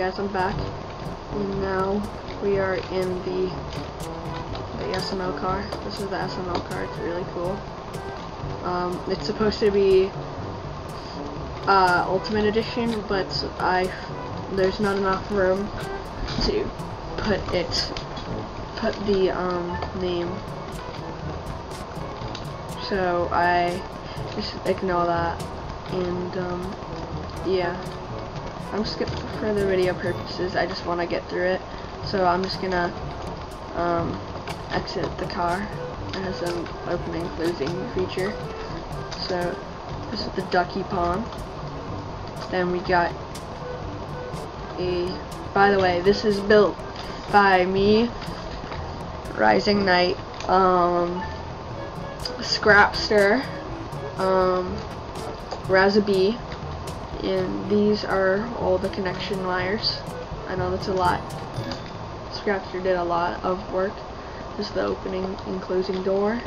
guys, I'm back. And now we are in the SML car. This is the SML car. It's really cool. It's supposed to be Ultimate Edition, but there's not enough room to put the name. So I just ignore that, and yeah. I'm just gonna, for the video purposes, I just want to get through it. So I'm just gonna exit the car. It has an opening closing feature. So this is the ducky pond. Then we got by the way, this is built by me, Rising Knight, Scrapster, Razabee, and these are all the connection wires. I know that's a lot. Scrapster did a lot of work. This is the opening and closing door.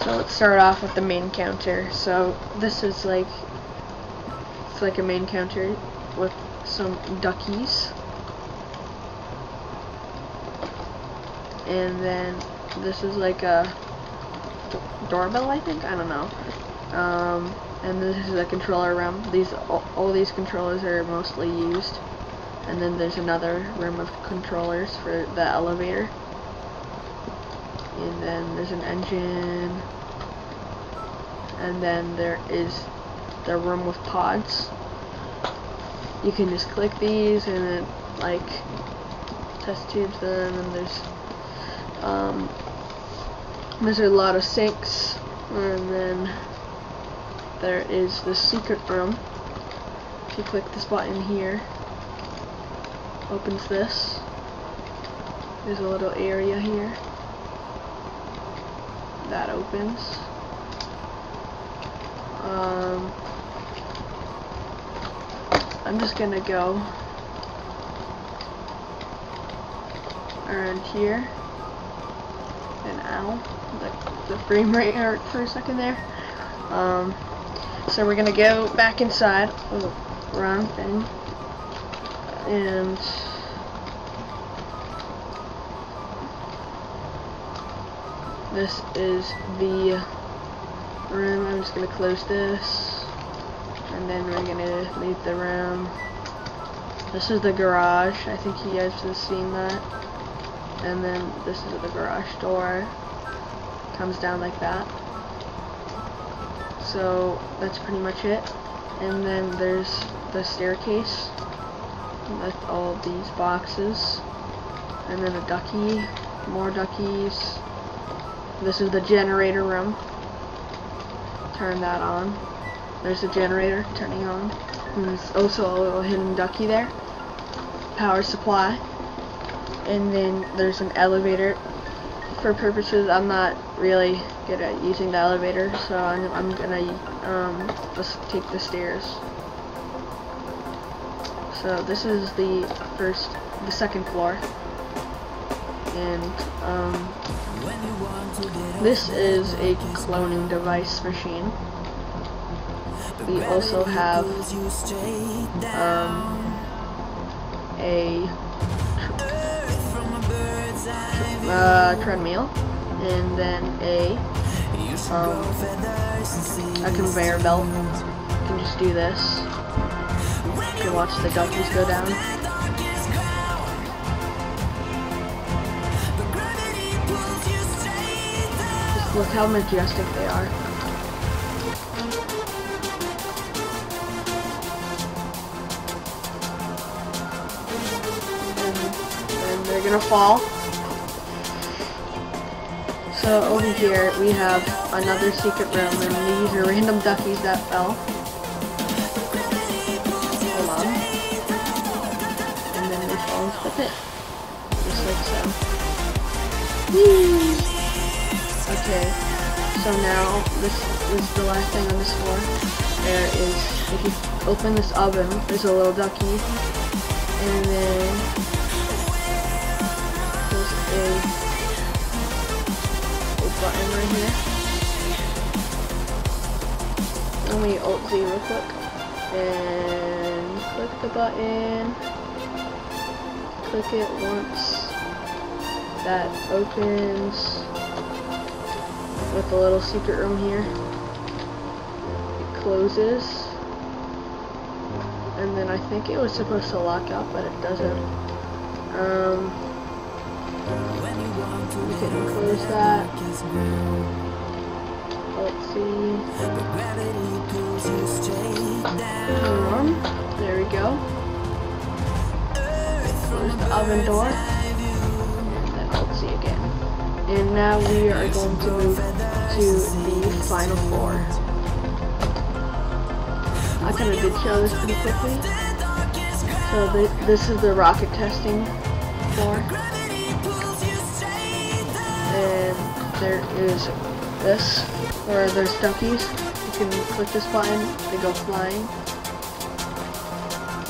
So let's start off with the main counter. So this is like, it's like a main counter with some duckies. And then this is like a doorbell, I think? I don't know. And this is a controller room. All these controllers are mostly used. And then there's another room of controllers for the elevator. And then there's an engine. And then there is the room with pods. You can just click these and then like test tubes them, and there's a lot of sinks, and then there is the secret room. If you click this button here, opens this. There's a little area here that opens. I'm just gonna go around here, and ow, the frame rate hurt for a second there. So we're gonna go back inside. Oh, wrong thing. And this is the room. I'm just gonna close this, and then we're gonna leave the room. This is the garage. I think you guys have seen that. And then this is the garage door. Comes down like that. So that's pretty much it. And then there's the staircase with all these boxes, and then a ducky, more duckies. This is the generator room. Turn that on. There's the generator turning on. And there's also a little hidden ducky there. Power supply. And then there's an elevator. For purposes, I'm not really good at using the elevator, so I'm gonna just take the stairs. So this is the second floor, and this is a cloning device machine. We also have a treadmill, and then a conveyor belt. You can just do this. You can watch the duckies go down. Just look how majestic they are. And they're gonna fall. So over here we have another secret room, and these are random duckies that fell. Hold on. And then they fall into the pit. Just like so. Whee! Okay, so now this is the last thing on this floor. There is, if you open this oven, there's a little ducky, and then there's a button right here. Let me Alt Z real quick. and click the button. Click it once. That opens with a little secret room here. It closes. And then I think it was supposed to lock up, but it doesn't. You can close that. Let's see. There we go. Close the oven door. And then let's see again. And now we are going to move to the final floor. I kind of did show this pretty quickly. So this is the rocket testing floor. And there is this, where there's duckies. You can click this button, they go flying.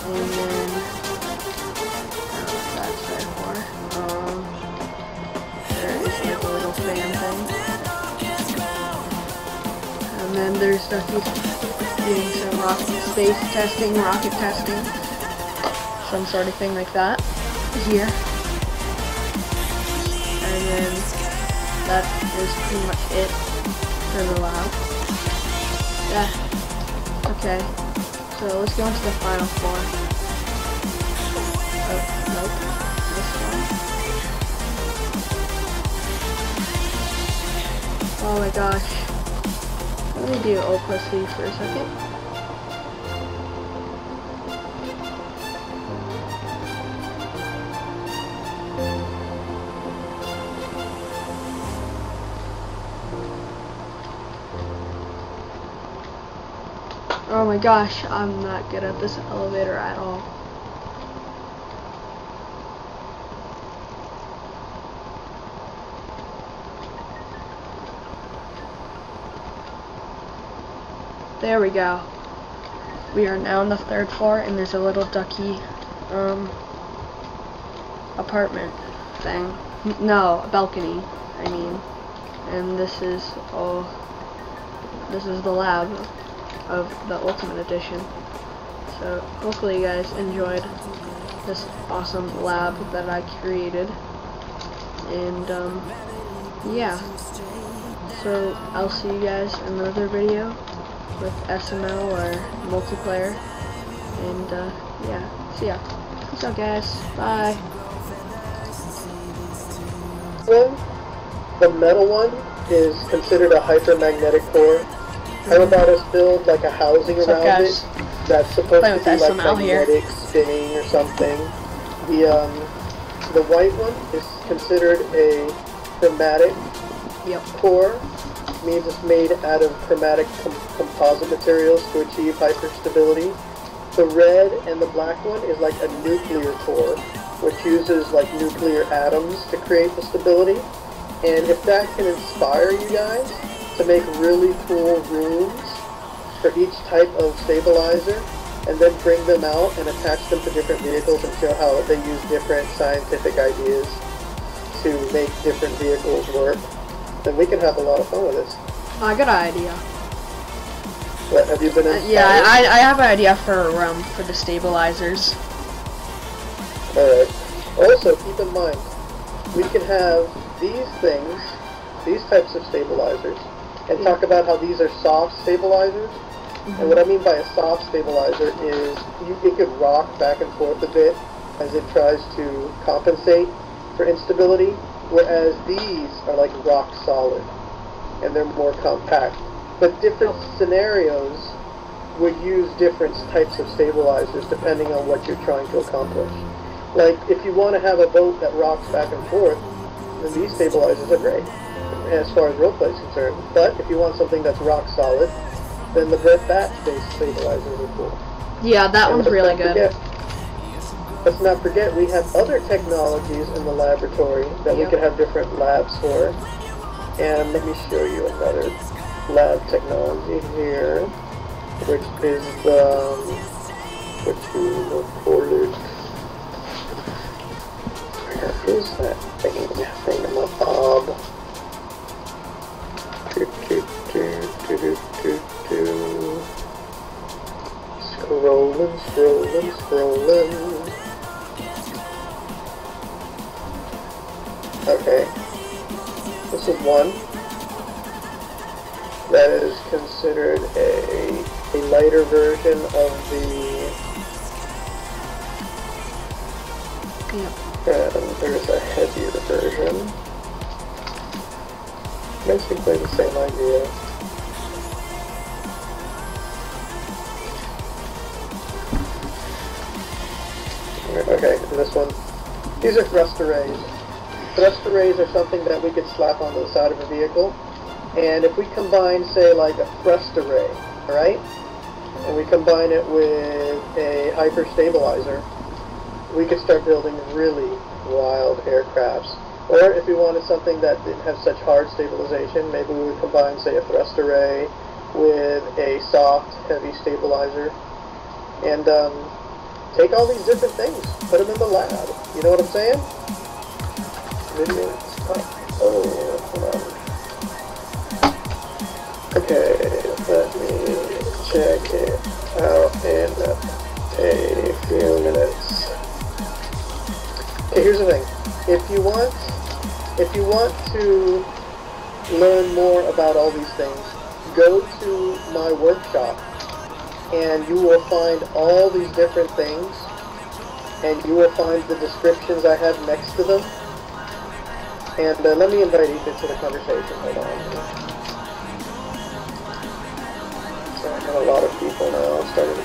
And then, that's right for. There is like a little fan thing. And then there's duckies doing some space testing, rocket testing, some sort of thing like that here. And then that is pretty much it for the lab. Yeah. Okay. So let's go into the final floor. Oh, nope. This one. Oh my gosh. Let me do O+C for a second. Oh my gosh, I'm not good at this elevator at all. There we go. We are now on the 3rd floor, and there's a little ducky apartment thing. No, a balcony, I mean. And this is the lab of the Ultimate Edition. So hopefully you guys enjoyed this awesome lab that I created. And yeah. So I'll see you guys in another video with SML or multiplayer. And yeah, see ya. Peace out guys. Bye. The metal one is considered a hypermagnetic core. How about us build like a housing around it that's supposed to be like magnetic spinning or something? The white one is considered a chromatic core. Means it's made out of chromatic composite materials to achieve hyperstability. The red and the black one is like a nuclear core, which uses like nuclear atoms to create the stability. And if that can inspire you guys to make really cool rooms for each type of stabilizer, and then bring them out and attach them to different vehicles and show how they use different scientific ideas to make different vehicles work, then we can have a lot of fun with this. I got an idea. What, have you been inspired? Yeah, I have an idea for the stabilizers. Alright. Also, keep in mind, we can have these things, these types of stabilizers, and talk about how these are soft stabilizers. And what I mean by a soft stabilizer is it could rock back and forth a bit as it tries to compensate for instability, whereas these are like rock solid and they're more compact. But different scenarios would use different types of stabilizers depending on what you're trying to accomplish. Like if you want to have a boat that rocks back and forth, then these stabilizers are great as far as roleplay is concerned. But if you want something that's rock solid, then the bat-based stabilizers are cool. Yeah, that one's really good. Let's not forget, we have other technologies in the laboratory that we could have different labs for. And let me show you another lab technology here, which is what you recorded. Where is that thingamabob? Scroll Scrolling, scrolling, scrolling. Okay. This is one that is considered a lighter version of the... Yep. And there's a heavier version. Basically the same idea. Okay, and this one. These are thrust arrays. Thrust arrays are something that we could slap onto the side of a vehicle. And if we combine, say, like a thrust array, alright? And we combine it with a hyper stabilizer, we could start building really wild aircrafts. Or if we wanted something that didn't have such hard stabilization, maybe we would combine, say, a thrust array with a soft, heavy stabilizer. And take all these different things, put them in the lab. You know what I'm saying? Oh, hold on. Okay, let me check it out in a few minutes. Okay, here's the thing. If you want to learn more about all these things, go to my workshop and you will find all these different things and you will find the descriptions I have next to them. And let me invite Ethan to the conversation. Hold on. So I got a lot of people now starting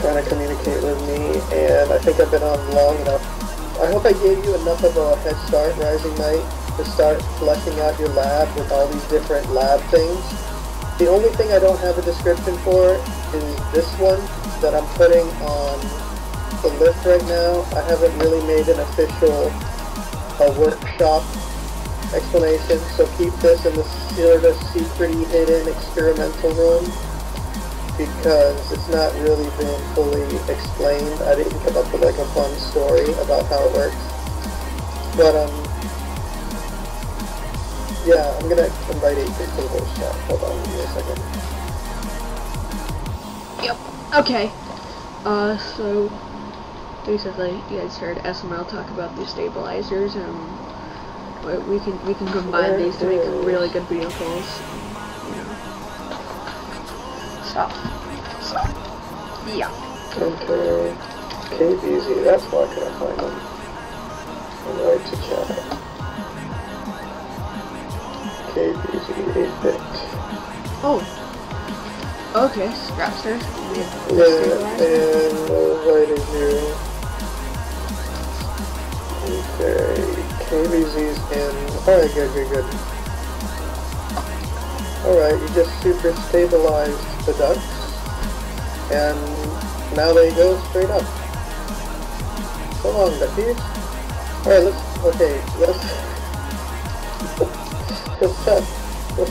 trying to communicate with me, and I think I've been on long enough. I hope I gave you enough of a head start, Rising Knight, to start fleshing out your lab with all these different lab things. The only thing I don't have a description for is this one that I'm putting on the lift right now. I haven't really made an official workshop explanation, so keep this in the sort of secret-y hidden experimental room because it's not really been fully explained. I didn't come up with like a fun story about how it works. But yeah, I'm gonna invite 8 to the voice chat. Hold on, give me a second. Yep. Okay. So basically, you guys heard SML talk about these stabilizers, and we can combine these to make really good vehicles. You know. Stop. Yeah. Okay. KBZ, that's why I couldn't find them. Invite to chat. KBZ 8-bit. Oh. Okay, Scrapster. Yeah, and invited you. Okay, KBZ's in. Alright, good. Alright, you just super stabilized the ducks, and now they go straight up. So long, duckies. Alright, let's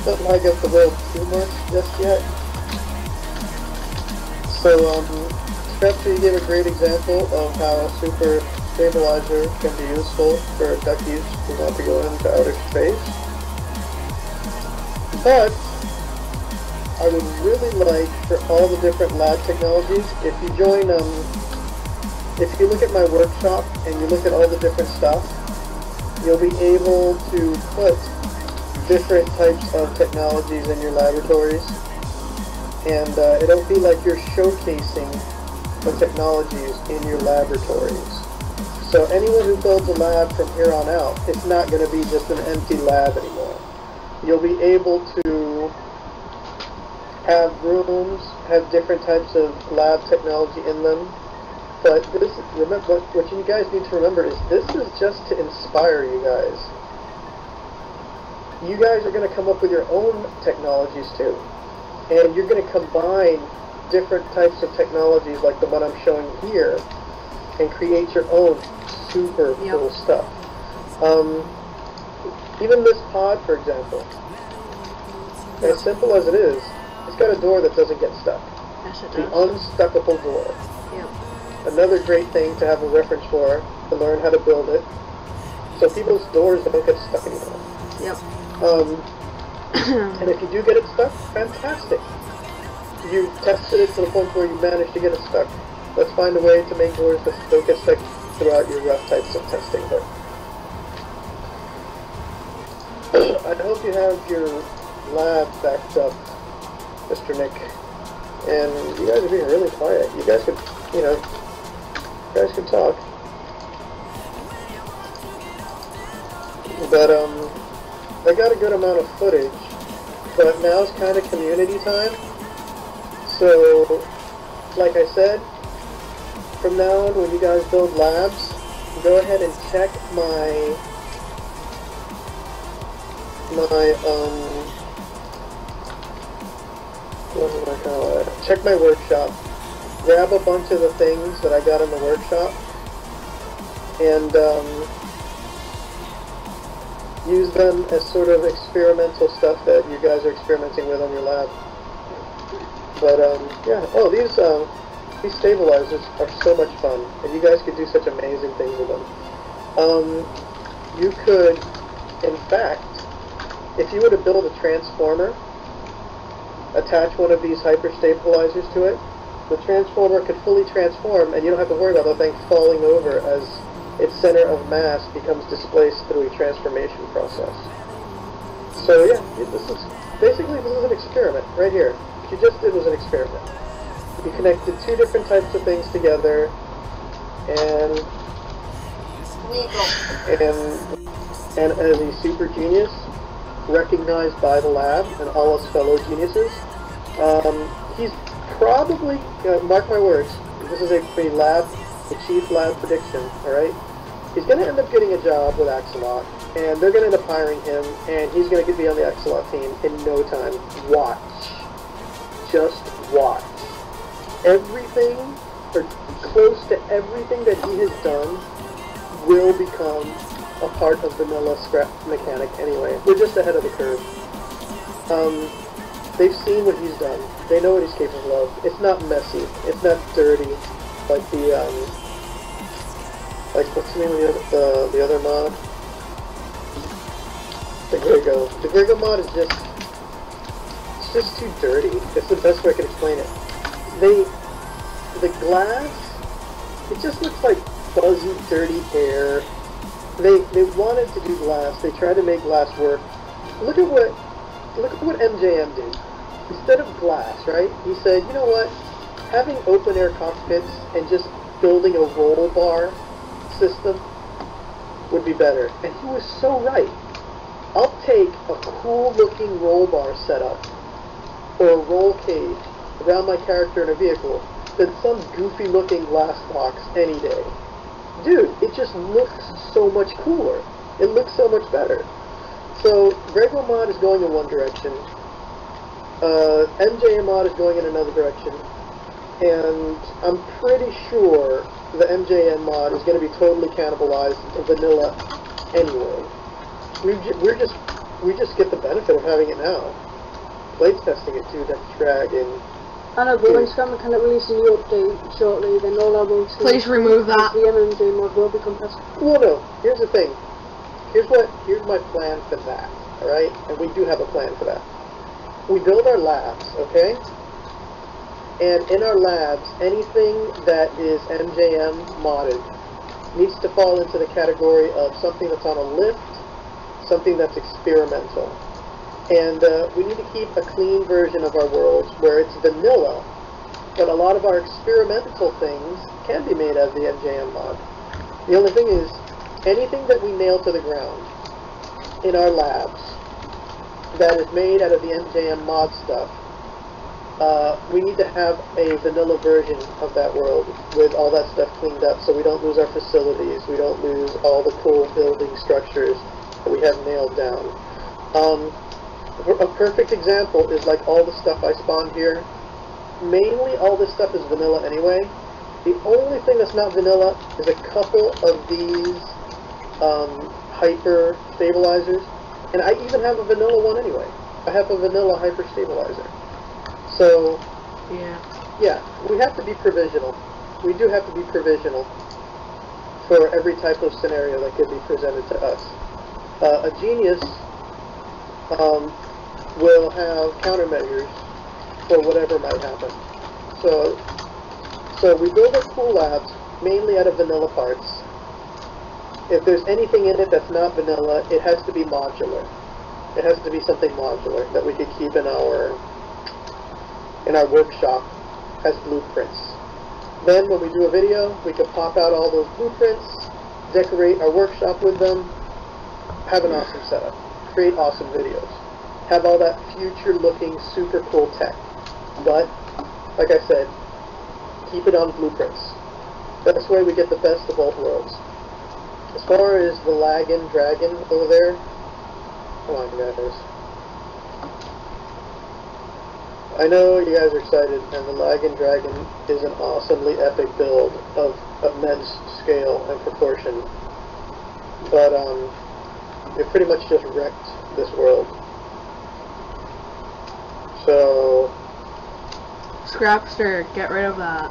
not lag up the world too much just yet. So, Scrapster, you gave a great example of how a super stabilizer can be useful for duckies who want to go into outer space. But I would really like for all the different lab technologies, if you join, if you look at my workshop and you look at all the different stuff, you'll be able to put different types of technologies in your laboratories. And it'll be like you're showcasing the technologies in your laboratories. So anyone who builds a lab from here on out, it's not going to be just an empty lab anymore. You'll be able to have rooms, have different types of lab technology in them. But this, remember, what you guys need to remember is this is just to inspire you guys. You guys are going to come up with your own technologies too. And you're going to combine different types of technologies like the one I'm showing here and create your own super cool stuff. Even this pod, for example, as simple as it is, it's got a door that doesn't get stuck. Yes, it does. The unstuckable door. Yep. Another great thing to have a reference for, to learn how to build it, so people's doors don't get stuck anymore. Yep. And if you do get it stuck, fantastic. you tested it to the point where you managed to get it stuck. Let's find a way to make doors that don't get stuck throughout your rough types of testing. But I hope you have your lab backed up, Mr. Nick. And you guys are being really quiet. You guys could, you know, you guys could talk. But, I got a good amount of footage, but now's kind of community time. So, like I said, from now on when you guys build labs, go ahead and check my what do I call it? Check my workshop. Grab a bunch of the things that I got in the workshop, and use them as sort of experimental stuff that you guys are experimenting with on your lab. But yeah. Oh, these stabilizers are so much fun, and you guys could do such amazing things with them. You could, in fact, if you were to build a transformer, attach one of these hyper stabilizers to it, the transformer could fully transform, and you don't have to worry about the thing falling over as its center of mass becomes displaced through a transformation process. So yeah, this is an experiment right here. What you just did was an experiment. You connected two different types of things together, and as a super genius, recognized by the lab and all his fellow geniuses, he's probably, mark my words, this is a chief lab prediction, alright? He's going to end up getting a job with Axolot, and they're going to end up hiring him, and he's going to be on the Axolot team in no time. Watch. Just watch. Everything, or close to everything that he has done, will become a part of vanilla scrap mechanic anyway. We're just ahead of the curve. They've seen what he's done. They know what he's capable of. It's not messy. It's not dirty. Like the, like, what's the name of the other mod? The Grigo. The Grigo mod is it's just too dirty. It's the best way I can explain it. The glass, it just looks like fuzzy, dirty air. They wanted to do glass. They tried to make glass work. Look at what MJM did. Instead of glass, right? He said, you know what? Having open air cockpits and just building a roll bar system would be better. And he was so right. I'll take a cool looking roll bar setup or a roll cage around my character in a vehicle than some goofy looking glass box any day. Dude, it just looks so much cooler. It looks so much better. So, Grego mod is going in one direction. MJM mod is going in another direction. And I'm pretty sure the MJM mod is going to be totally cannibalized to vanilla anyway. We just get the benefit of having it now. Blades testing it too, that's dragging. I know, but when Scrum Mechanic release a new update shortly, then all I will see please remove that. The MMJ mod will be compressed. Well, no. Here's the thing. Here's my plan for that. All right, and we do have a plan for that. We build our labs, okay? And in our labs, anything that is MJM modded needs to fall into the category of something that's on a lift, something that's experimental. And we need to keep a clean version of our worlds where it's vanilla, but a lot of our experimental things can be made out of the MJM mod. The only thing is, anything that we nail to the ground in our labs that is made out of the MJM mod stuff, we need to have a vanilla version of that world with all that stuff cleaned up so we don't lose our facilities, we don't lose all the cool building structures that we have nailed down. A perfect example is like all the stuff I spawned here. Mainly all this stuff is vanilla anyway. The only thing that's not vanilla is a couple of these hyper stabilizers. And I even have a vanilla one anyway. I have a vanilla hyper stabilizer. So, yeah, we have to be provisional. We do have to be provisional for every type of scenario that could be presented to us. A genius will have countermeasures for whatever might happen. So we build our cool labs mainly out of vanilla parts. If there's anything in it that's not vanilla, it has to be modular. It has to be something modular that we could keep in our workshop as blueprints. Then when we do a video, we can pop out all those blueprints, decorate our workshop with them, have an awesome setup, create awesome videos, have all that future-looking, super cool tech. But, like I said, keep it on blueprints. That's where we get the best of both worlds. As far as the lagging dragon over there, come on guys. I know you guys are excited, and the lagging dragon is an awesomely epic build of immense scale and proportion. But it pretty much just wrecked this world. So Scrapster, get rid of that.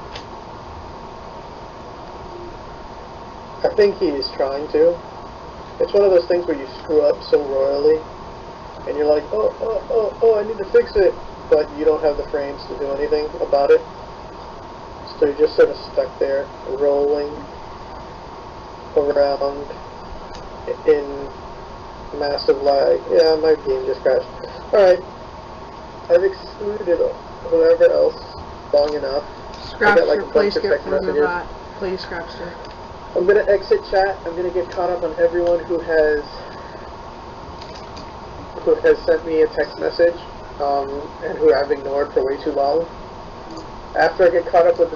I think he's trying to. It's one of those things where you screw up so royally, and you're like, oh, I need to fix it, but you don't have the frames to do anything about it. So you're just sort of stuck there, rolling around in massive lag. Yeah, my game just crashed. Alright, I've excluded whoever else long enough. Scrapster, please get rid of that. Please, Scrapster. I'm going to exit chat. I'm going to get caught up on everyone who has sent me a text message and who I've ignored for way too long. After I get caught up with